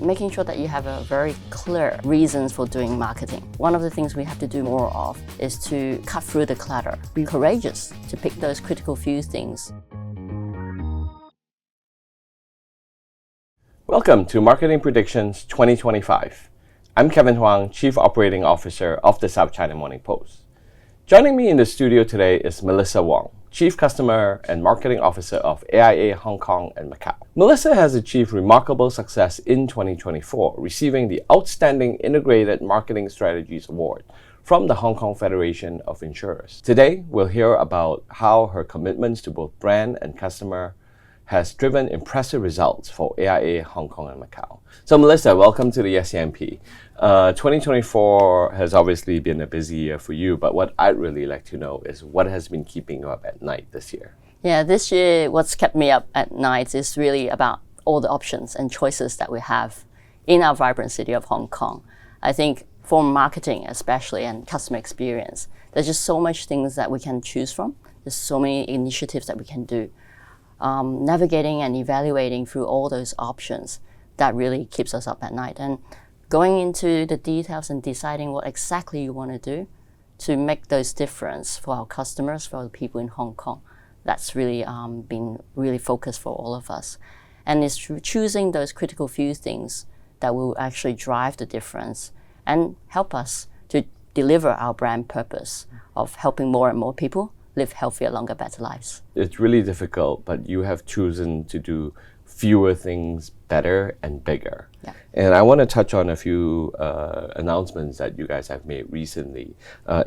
making sure that you have a very clear reasons for doing marketing. One of the things we have to do more of is to cut through the clutter. Be courageous to pick those critical few things. Welcome to Marketing Predictions 2025. I'm Kevin Huang, Chief Operating Officer of the South China Morning Post. Joining me in the studio today is Melissa Wong, Chief Customer and Marketing Officer of AIA Hong Kong and Macau. Melissa has achieved remarkable success in 2024, receiving the Outstanding Integrated Marketing Strategies Award from the Hong Kong Federation of Insurers. Today, we'll hear about how her commitments to both brand and customer has driven impressive results for AIA Hong Kong and Macau. So Melissa, welcome to the SCMP. 2024 has obviously been a busy year for you, but what I'd really like to know is what has been keeping you up at night this year? Yeah, this year what's kept me up at night is really about all the options and choices that we have in our vibrant city of Hong Kong. I think for marketing especially and customer experience, there's just so much things that we can choose from. There's so many initiatives that we can do. Navigating and evaluating through all those options, that really keeps us up at night. And going into the details and deciding what exactly you want to do to make those difference for our customers, for the people in Hong Kong, that's really been really focused for all of us. And it's choosing those critical few things that will actually drive the difference and help us to deliver our brand purpose of helping more and more people live healthier, longer, better lives. It's really difficult, but you have chosen to do fewer things better and bigger. Yeah. And I want to touch on a few announcements that you guys have made recently,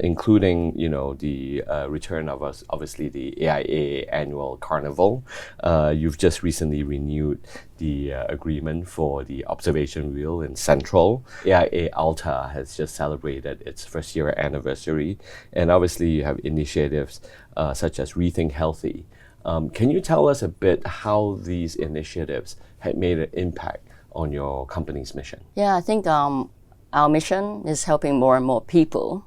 including, the return of obviously the AIA Annual Carnival. You've just recently renewed the agreement for the observation wheel in Central. AIA Alta has just celebrated its first year anniversary, and obviously you have initiatives such as Rethink Healthy. Can you tell us a bit how these initiatives had made an impact on your company's mission? Yeah, I think our mission is helping more and more people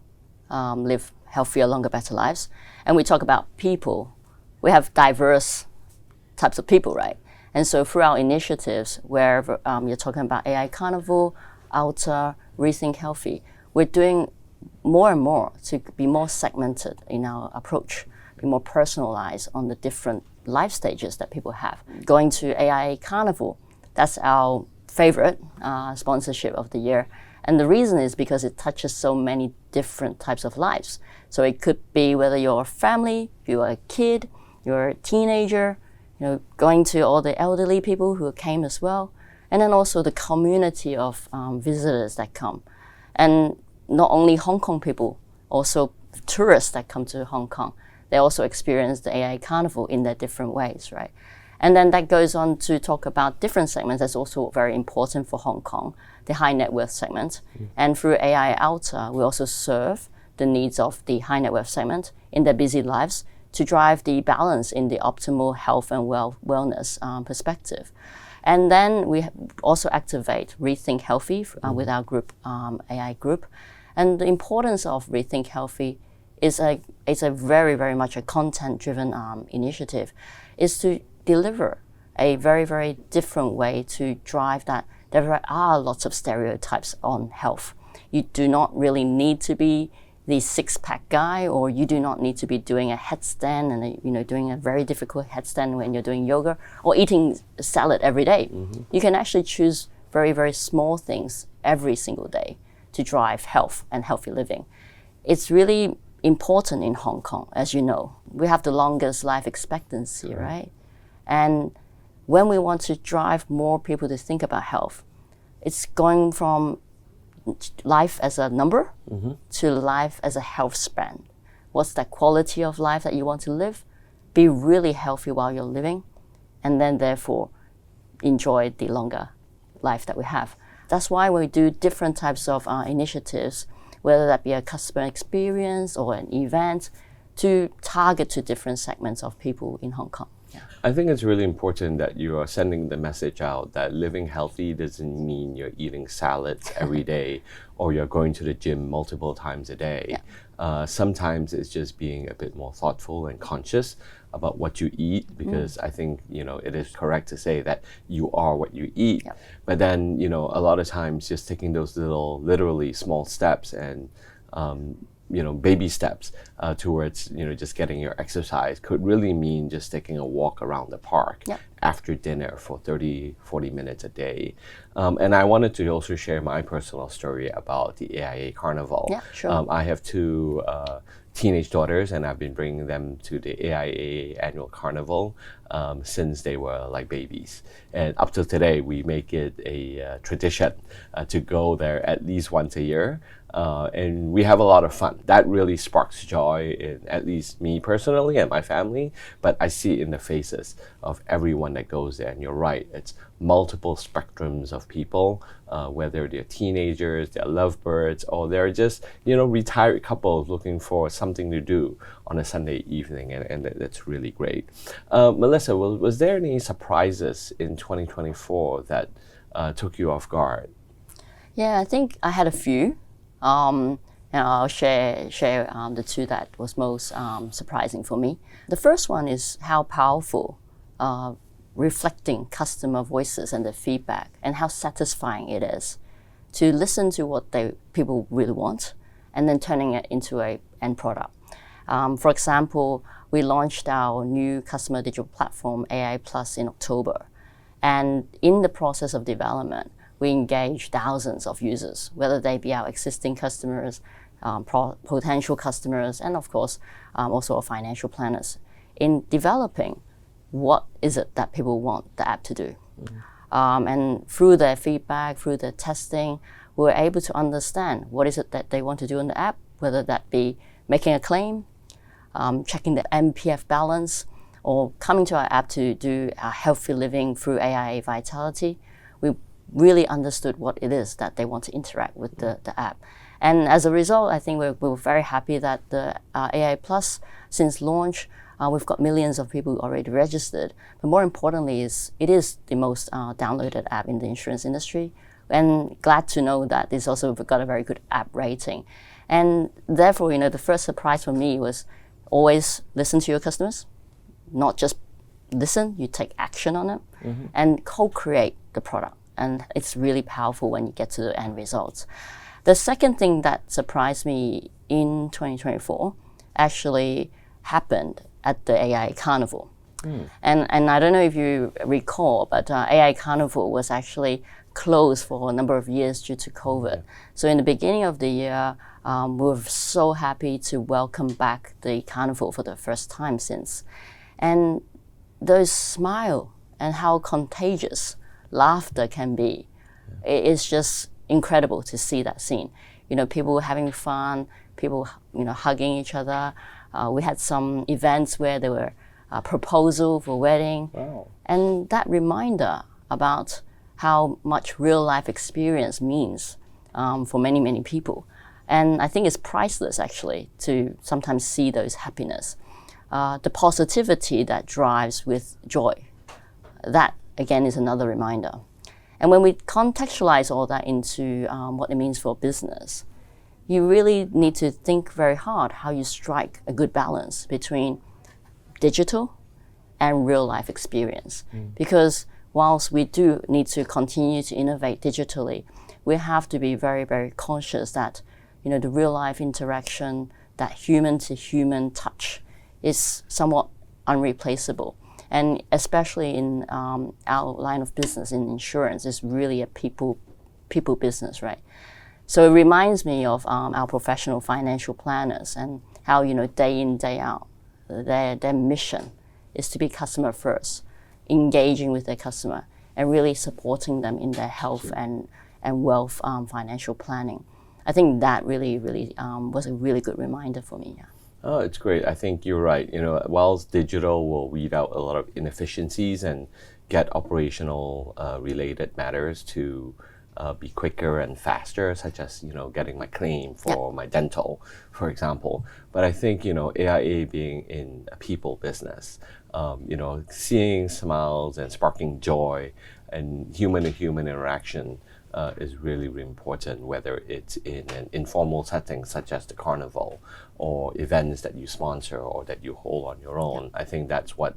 live healthier, longer, better lives. And we talk about people. We have diverse types of people, right? And so through our initiatives, where you're talking about AIA Carnival, Alta, Rethink Healthy, we're doing more and more to be more segmented in our approach, be more personalized on the different life stages that people have. Going to AIA Carnival, that's our favorite sponsorship of the year. And the reason is because it touches so many different types of lives. So it could be whether you're a family, you're a kid, you're a teenager, going to all the elderly people who came as well. And then also the community of visitors that come. And not only Hong Kong people, also tourists that come to Hong Kong. They also experience the AIA Carnival in their different ways, right? And then that goes on to talk about different segments that's also very important for Hong Kong, the high net worth segment. And through AIA Alta, we also serve the needs of the high net worth segment in their busy lives to drive the balance in the optimal health and wellness perspective. And then we also activate Rethink Healthy with our group, AI Group. And the importance of Rethink Healthy is it's a very, very much a content-driven initiative, is to deliver a very, very different way to drive that. There are lots of stereotypes on health. You do not really need to be the six-pack guy, or you do not need to be doing a headstand and doing a very difficult headstand when you're doing yoga, or eating salad every day. You can actually choose very, very small things every single day to drive health and healthy living. It's really important in Hong Kong, as you know. We have the longest life expectancy, right? And when we want to drive more people to think about health, it's going from life as a number to life as a health span. What's that quality of life that you want to live? Be really healthy while you're living, and then therefore enjoy the longer life that we have. That's why we do different types of initiatives, whether that be a customer experience or an event, to target to different segments of people in Hong Kong. Yeah. I think it's really important that you are sending the message out that living healthy doesn't mean you're eating salads every day or you're going to the gym multiple times a day. Yeah. Sometimes it's just being a bit more thoughtful and conscious about what you eat, because I think, it is correct to say that you are what you eat. Yep. But then, a lot of times just taking those little, literally small steps and, baby steps towards, just getting your exercise could really mean just taking a walk around the park Yep. after dinner for 30, 40 minutes a day. And I wanted to also share my personal story about the AIA Carnival. Yeah, sure. I have two teenage daughters, and I've been bringing them to the AIA annual carnival since they were like babies. And up till today, we make it a tradition to go there at least once a year. And we have a lot of fun. That really sparks joy in at least me personally and my family, but I see it in the faces of everyone that goes there. And you're right, it's multiple spectrums of people, whether they're teenagers, they're lovebirds, or they're just, retired couples looking for something to do on a Sunday evening, and that's really great. Melissa, was there any surprises in 2024 that took you off guard? Yeah, I think I had a few. And I'll share the two that was most surprising for me. The first one is how powerful reflecting customer voices and their feedback, and how satisfying it is to listen to what people really want and then turning it into an end product. For example, we launched our new customer digital platform, AIA Plus, in October. And in the process of development, we engage thousands of users, whether they be our existing customers, potential customers, and of course, also our financial planners, in developing what is it that people want the app to do. And through their feedback, through their testing, we're able to understand what is it that they want to do in the app, whether that be making a claim, checking the MPF balance, or coming to our app to do a healthy living through AIA Vitality. We really understood what it is that they want to interact with the app. And as a result, I think we're very happy that the AIA Plus, since launch, we've got millions of people already registered. But more importantly, it is the most downloaded app in the insurance industry. And glad to know that it's also got a very good app rating. And therefore, the first surprise for me was always listen to your customers, not just listen, you take action on it, and co-create the product. And it's really powerful when you get to the end results. The second thing that surprised me in 2024 actually happened at the AIA Carnival. And I don't know if you recall, but AIA Carnival was actually closed for a number of years due to COVID. So in the beginning of the year, we were so happy to welcome back the Carnival for the first time since. And those smile and how contagious laughter can be, it's just incredible to see that scene. People having fun, people hugging each other. We had some events where there were proposal for wedding. Wow. And that reminder about how much real life experience means for many, many people. And I think it's priceless actually to sometimes see those happiness. The positivity that drives with joy. That again is another reminder. And when we contextualize all that into what it means for business, you really need to think very hard how you strike a good balance between digital and real life experience. Because whilst we do need to continue to innovate digitally, we have to be very, very conscious that the real life interaction, that human to human touch is somewhat unreplaceable. And especially in our line of business in insurance, it's really a people business, right? So it reminds me of our professional financial planners and how, day in, day out, their mission is to be customer first, engaging with their customer and really supporting them in their health and wealth financial planning. I think that really, really was a really good reminder for me. Yeah. Oh, it's great. I think you're right. Whilst digital will weed out a lot of inefficiencies and get operational related matters to be quicker and faster, such as, getting my claim for my dental, for example. But I think, AIA being in a people business, seeing smiles and sparking joy and human-to-human interaction is really, really important, whether it's in an informal setting such as the carnival or events that you sponsor or that you hold on your own. I think that's what,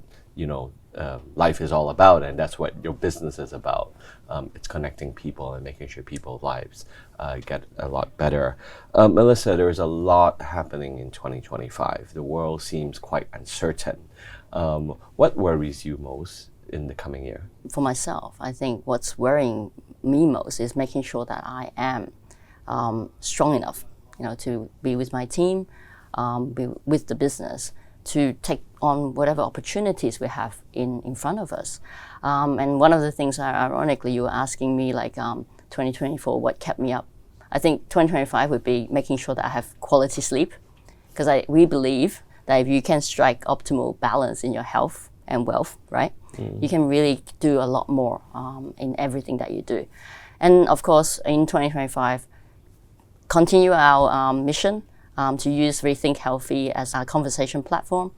life is all about, and that's what your business is about. It's connecting people and making sure people's lives get a lot better. Melissa, there is a lot happening in 2025. The world seems quite uncertain. What worries you most in the coming year? For myself, I think what's worrying me most is making sure that I am strong enough, to be with my team, be with the business, to take on whatever opportunities we have in front of us. And one of the things, ironically, you were asking me 2024, what kept me up? I think 2025 would be making sure that I have quality sleep, because we believe that if you can strike optimal balance in your health and wealth, right, you can really do a lot more in everything that you do. And of course, in 2025, continue our mission to use Rethink Healthy as our conversation platform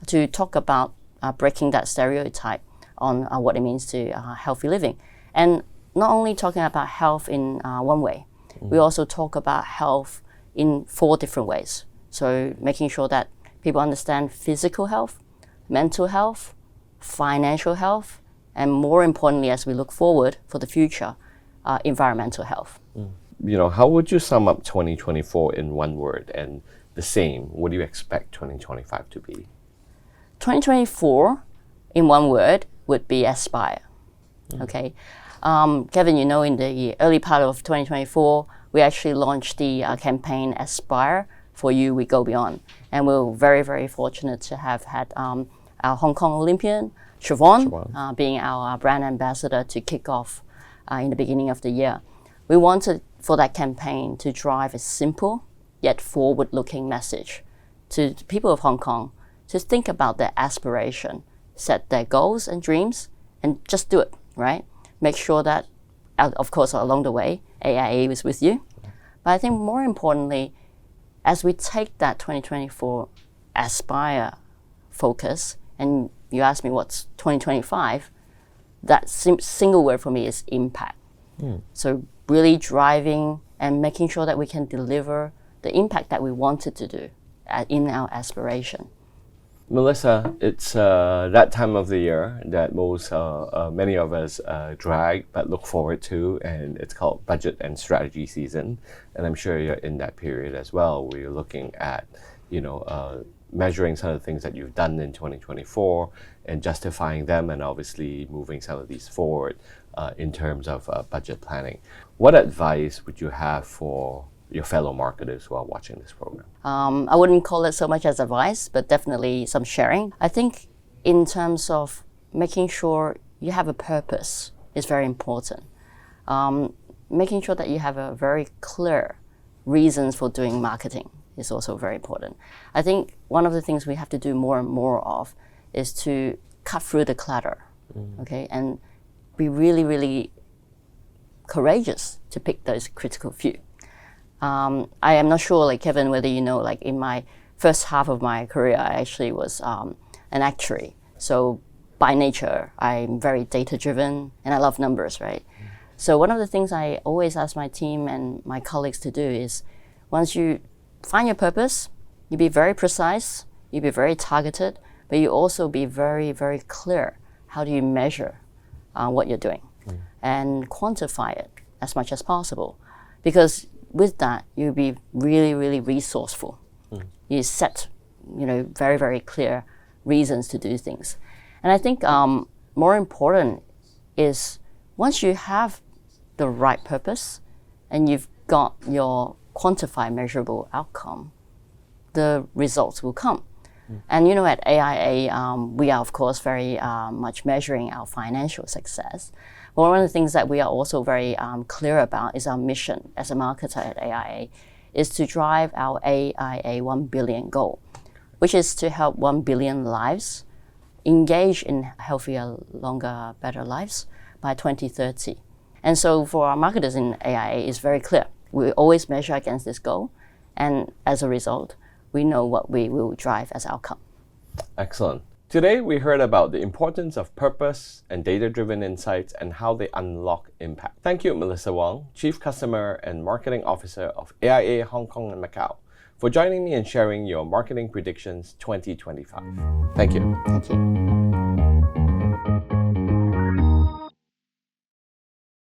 to talk about breaking that stereotype on what it means to healthy living. And not only talking about health in one way, we also talk about health in 4 different ways. So making sure that people understand physical health, mental health, financial health, and more importantly, as we look forward for the future, environmental health. How would you sum up 2024 in one word? And the same, what do you expect 2025 to be? 2024, in one word, would be aspire. Okay, Kevin, in the early part of 2024, we actually launched the campaign Aspire, For You We Go Beyond. And we're very, very fortunate to have had our Hong Kong Olympian, Siobhan, being our brand ambassador to kick off in the beginning of the year. We wanted for that campaign to drive a simple yet forward-looking message to the people of Hong Kong to think about their aspiration, set their goals and dreams, and just do it, right? Make sure that, of course, along the way, AIA is with you. But I think more importantly, as we take that 2024 Aspire focus, and you ask me what's 2025, that single word for me is impact. So really driving and making sure that we can deliver the impact that we wanted to do in our aspiration. Melissa, it's that time of the year that many of us drag but look forward to, and it's called budget and strategy season. And I'm sure you're in that period as well, where you're looking at, measuring some of the things that you've done in 2024 and justifying them, and obviously moving some of these forward in terms of budget planning. What advice would you have for your fellow marketers who are watching this program? I wouldn't call it so much as advice, but definitely some sharing. I think in terms of making sure you have a purpose is very important. Making sure that you have a very clear reasons for doing marketing is also very important. I think one of the things we have to do more and more of is to cut through the clutter, okay, and be really, really courageous to pick those critical few. I am not sure, Kevin, whether in my first half of my career, I actually was an actuary. So by nature, I'm very data-driven, and I love numbers, right? So one of the things I always ask my team and my colleagues to do is, once you find your purpose, you be very precise, you be very targeted, but you also be very, very clear. How do you measure what you're doing and quantify it as much as possible? Because with that, you'll be really, really resourceful. You set, very, very clear reasons to do things. And I think more important is once you have the right purpose and you've got your quantified measurable outcome, the results will come. And at AIA, we are of course very much measuring our financial success. But one of the things that we are also very clear about is our mission as a marketer at AIA is to drive our AIA 1 billion goal, which is to help 1 billion lives engage in healthier, longer, better lives by 2030. And so for our marketers in AIA, it's very clear. We always measure against this goal, and as a result, we know what we will drive as outcome. Excellent. Today, we heard about the importance of purpose and data-driven insights and how they unlock impact. Thank you, Melissa Wong, Chief Customer and Marketing Officer of AIA Hong Kong and Macau, for joining me and sharing your Marketing Predictions 2025. Thank you. Thank you.